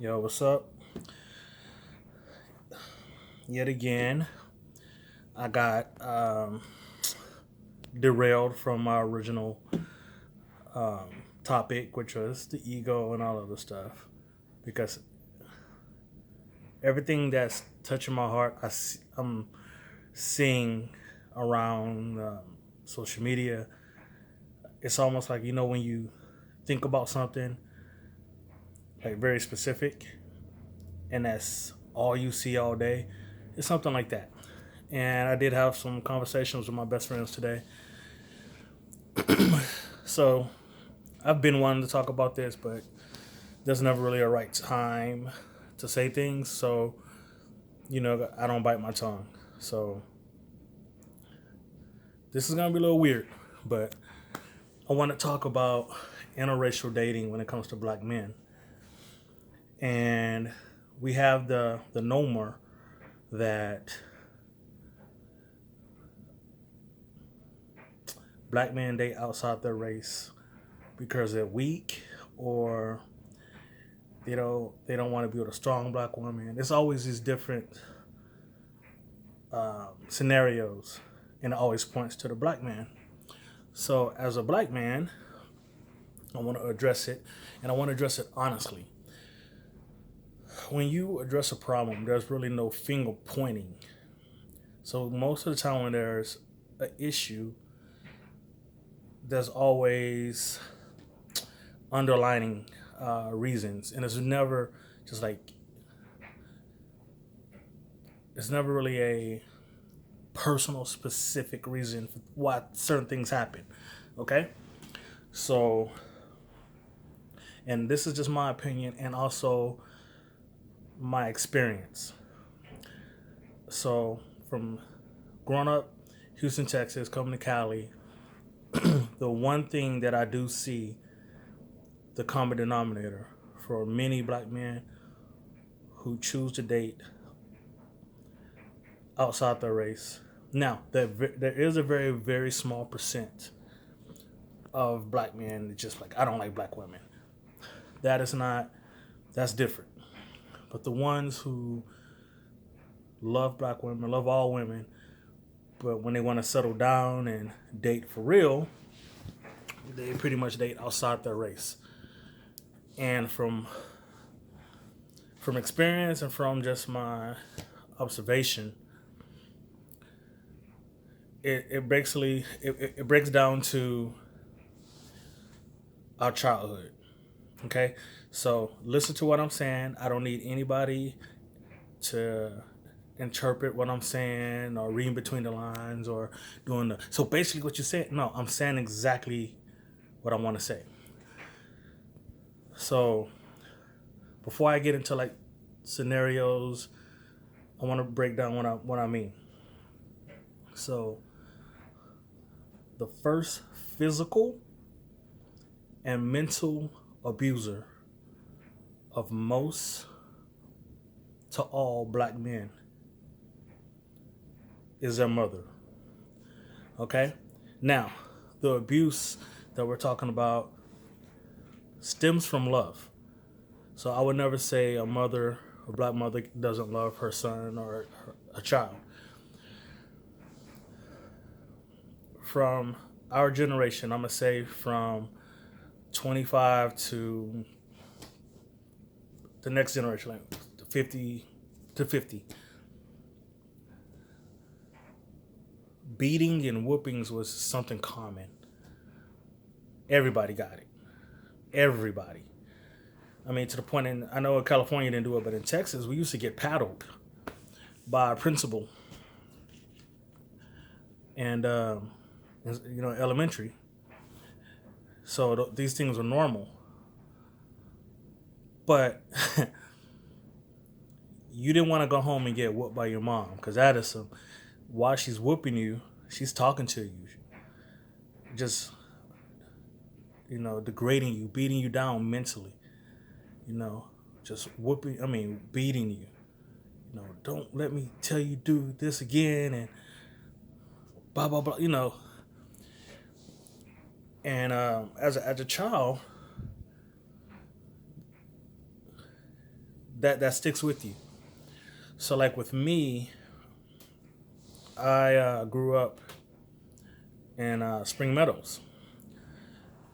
Yo, what's up? Yet again, I got derailed from my original topic, which was the ego and all of the stuff. Because everything that's touching my heart, I'm seeing around social media. It's almost like, when you think about something like very specific and that's all you see all day, it's something like that. And I did have some conversations with my best friends today. So I've been wanting to talk about this, but there's never really a right time to say things. So, I don't bite my tongue. So this is going to be a little weird, but I want to talk about interracial dating when it comes to black men. And we have the normer that black men date outside their race because they're weak or they don't want to be with a strong black woman. There's always these different scenarios, and it always points to the black man. So as a black man, I want to address it, and I want to address it honestly. When you address a problem, there's really no finger pointing. So most of the time when there's an issue, there's always underlining reasons, and just like it's never really a personal specific reason for why certain things happen. Okay, so and this is just my opinion and also my experience. So from growing up, Houston, Texas, coming to Cali, the one thing that I do see the common denominator for many black men who choose to date outside their race. Now, there is a very, very small percent of black men that just like, I don't like black women. That is not, that's different. But the ones who love black women, love all women, but when they want to settle down and date for real, they pretty much date outside their race. And from experience and from just my observation, it breaks down to our childhood. Okay, so listen to what I'm saying. I don't need anybody to interpret what I'm saying or reading between the lines or doing the. So basically, what you said, no, I'm saying exactly what I want to say. So before I get into like scenarios, I want to break down what I mean. So the first physical and mental abuser of most to all black men is their mother. Okay? Now, the abuse that we're talking about stems from love. So I would never say a black mother doesn't love her son or a child. From our generation, I'm going to say from 25 to the next generation, like 50 to 50, beating and whoopings was something common. Everybody got it. Everybody. I mean, to the point, I know in California didn't do it, but in Texas, we used to get paddled by a principal and, elementary. So these things were normal. But you didn't want to go home and get whooped by your mom because that is some, while she's whooping you, she's talking to you. Just, degrading you, beating you down mentally, just beating you. Don't let me tell you do this again and blah blah blah. And as a child, that sticks with you. So like with me, I grew up in Spring Meadows,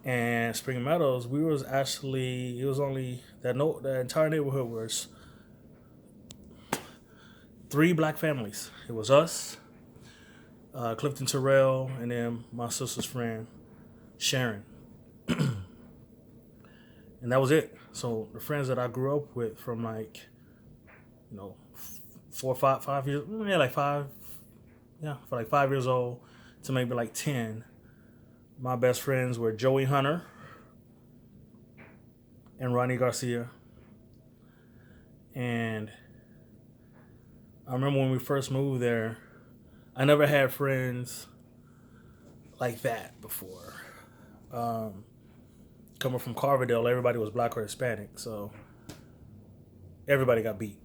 and Spring Meadows, we was actually it was only that no the entire neighborhood was three black families. It was us, Clifton Terrell, and then my sister's friend Sharon, and that was it. So the friends that I grew up with from like, you know, 4 or 5 years, yeah, like five, yeah, for like 5 years old to maybe like 10. My best friends were Joey Hunter and Ronnie Garcia. And I remember when we first moved there, I never had friends like that before. Um, Coming from Carverdale, everybody was black or Hispanic, so everybody got beat.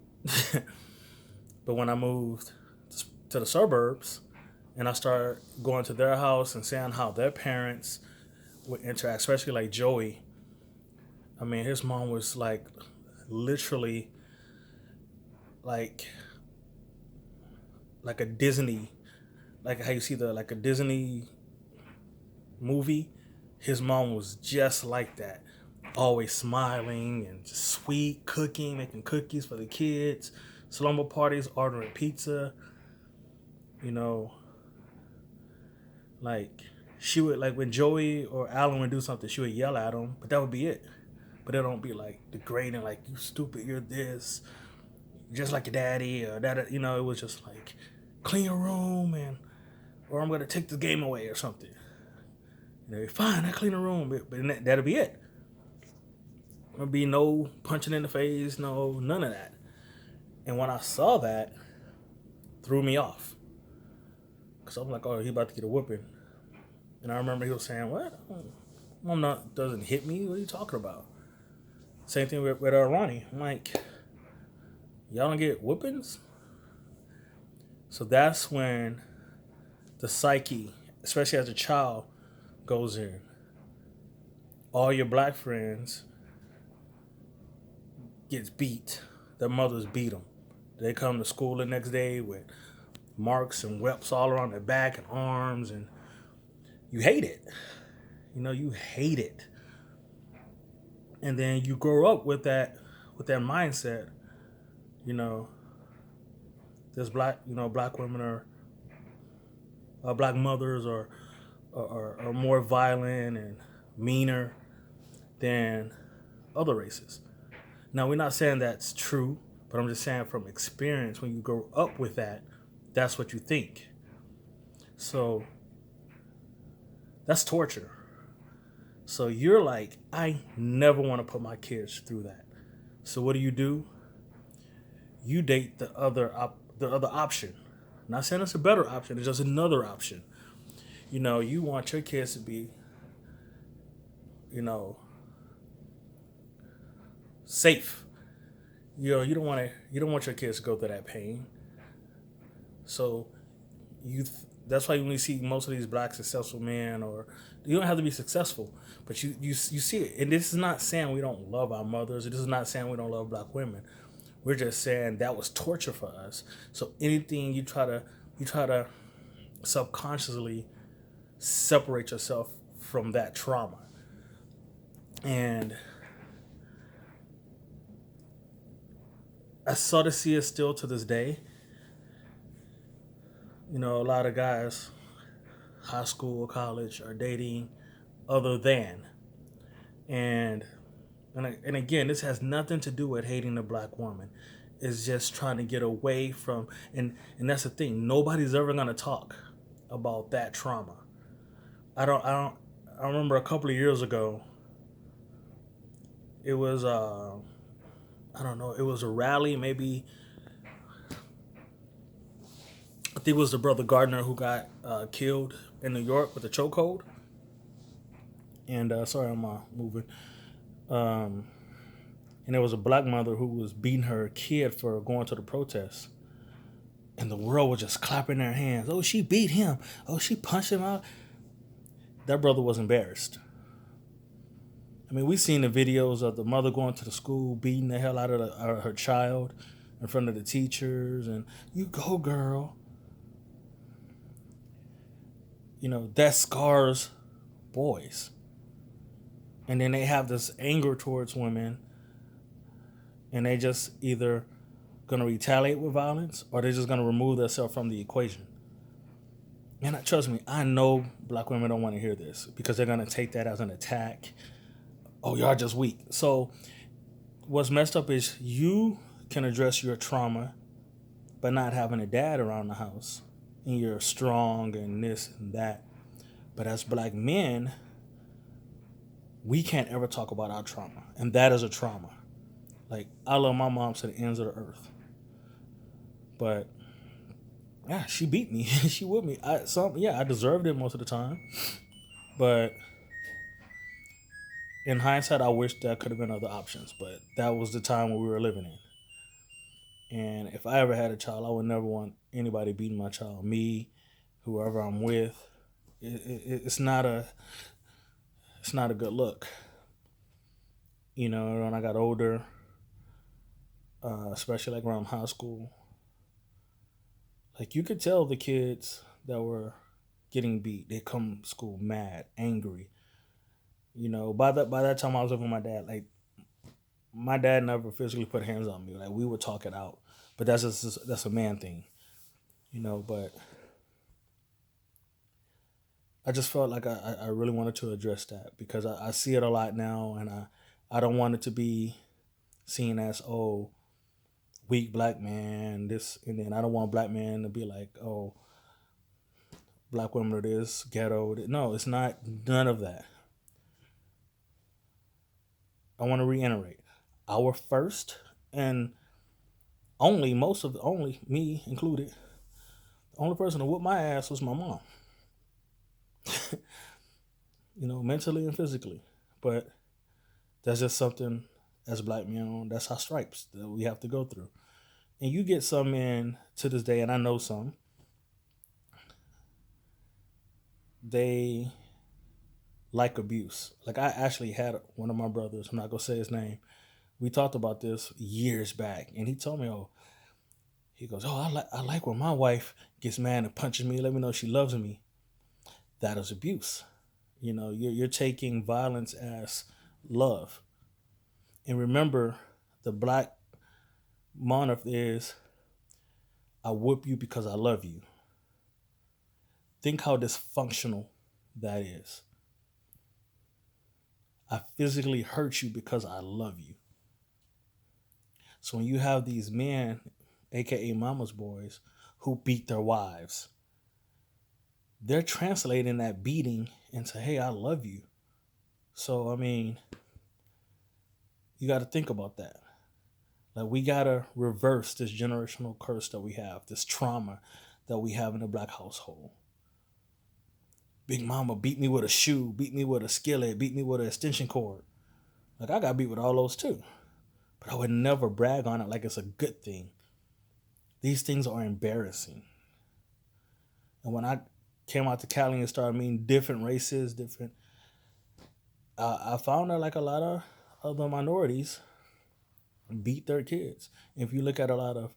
But when I moved to the suburbs and I started going to their house and seeing how their parents would interact, especially like Joey, I mean, his mom was like literally like like a Disney, like how you see the like a Disney movie. His mom was just like that, always smiling and just sweet, cooking, making cookies for the kids, slumber parties, ordering pizza. You know, like she would like when Joey or Alan would do something, she would yell at him, but that would be it. But it don't be like degrading, like you stupid, you're this, just like your daddy or that. You know, it was just like clean your room and or I'm gonna take the game away or something. You know, fine, I clean the room, but that'll be it. There'll be no punching in the face, no none of that. And when I saw that, threw me off. Cause I'm like, oh, he about to get a whooping. And I remember he was saying, what? Mom not doesn't hit me. What are you talking about? Same thing with Ronnie. I'm like, y'all don't get whoopings? So that's when the psyche, especially as a child, goes in. All your black friends gets beat. Their mothers beat them. They come to school the next day with marks and whelps all around their back and arms, and you hate it. You know, you hate it. And then you grow up with that mindset. You know, there's black women or black mothers are more violent and meaner than other races. Now, we're not saying that's true, but I'm just saying from experience, when you grow up with that, that's what you think. So that's torture. So you're like, I never want to put my kids through that. So what do? You date the other option. I'm not saying it's a better option. It's just another option. You know, you want your kids to be, you know, safe. You know, you don't want your kids to go through that pain. So that's why when you see most of these black successful men, or you don't have to be successful, but you see it. And this is not saying we don't love our mothers. This is not saying we don't love black women. We're just saying that was torture for us. So anything you try to subconsciously separate yourself from that trauma. And I sort of see it still to this day. You know, a lot of guys, high school, college, are dating other than. And again, this has nothing to do with hating the black woman. It's just trying to get away from, and that's the thing. Nobody's ever gonna talk about that trauma. I remember a couple of years ago, it was I don't know, it was a rally, maybe I think it was the brother Gardner who got killed in New York with a chokehold. And sorry, I'm moving. And there was a black mother who was beating her kid for going to the protest. And the world was just clapping their hands. Oh, she beat him. Oh, she punched him out. That brother was embarrassed. I mean, we've seen the videos of the mother going to the school, beating the hell out of her child in front of the teachers, and you go, girl. That scars boys. And then they have this anger towards women, and they just either going to retaliate with violence or they're just going to remove themselves from the equation. And trust me, I know black women don't want to hear this because they're going to take that as an attack. Oh, y'all just weak. So what's messed up is you can address your trauma by not having a dad around the house, and you're strong and this and that. But as black men, we can't ever talk about our trauma, and that is a trauma. Like, I love my mom to the ends of the earth, but yeah, she beat me. She whipped me. I deserved it most of the time, but in hindsight, I wish there could have been other options. But that was the time when we were living in. And if I ever had a child, I would never want anybody beating my child. Me, whoever I'm with, it's not a good look. When I got older, especially like around high school, like you could tell the kids that were getting beat, they come to school mad, angry. By that time I was living with my dad. Like, my dad never physically put hands on me. Like, we would talk it out, but that's a man thing, But I just felt like I really wanted to address that because I see it a lot now, and I don't want it to be seen as, oh, weak black man, this, and then I don't want black men to be like, oh, black women are this, ghetto. No, it's not, none of that. I want to reiterate, our first and only, me included, the only person to whoop my ass was my mom. Mentally and physically. But that's just something as black men, that's our stripes that we have to go through. And you get some men to this day, and I know some, they like abuse. Like, I actually had one of my brothers, I'm not going to say his name. We talked about this years back, and he told me, he goes, I like when my wife gets mad and punches me, let me know she loves me. That is abuse. You're taking violence as love. And remember, the black monarch is, I whoop you because I love you. Think how dysfunctional that is. I physically hurt you because I love you. So when you have these men, aka mama's boys, who beat their wives, they're translating that beating into, hey, I love you. So, I mean, you got to think about that. Like, we got to reverse this generational curse that we have, this trauma that we have in the black household. Big mama beat me with a shoe, beat me with a skillet, beat me with an extension cord. Like, I got beat with all those too. But I would never brag on it like it's a good thing. These things are embarrassing. And when I came out to Cali and started meeting different races, I found that like a lot of other minorities beat their kids. If you look at a lot of,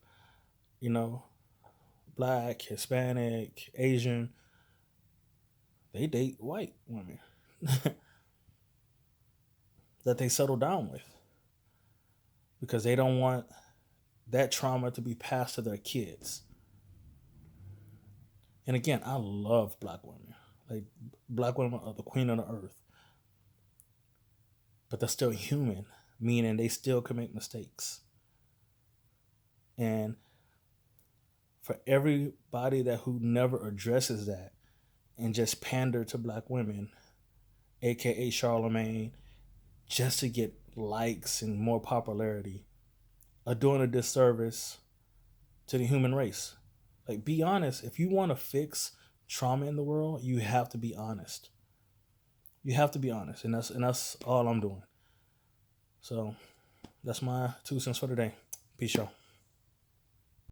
black, Hispanic, Asian, they date white women that they settle down with because they don't want that trauma to be passed to their kids. And again, I love black women. Like, black women are the queen of the earth. But they're still human, meaning they still can make mistakes. And for everybody who never addresses that and just pander to black women, aka Charlemagne, just to get likes and more popularity, are doing a disservice to the human race. Like, be honest. If you want to fix trauma in the world, you have to be honest. You have to be honest, and that's all I'm doing. So that's my 2 cents for today. Peace, y'all.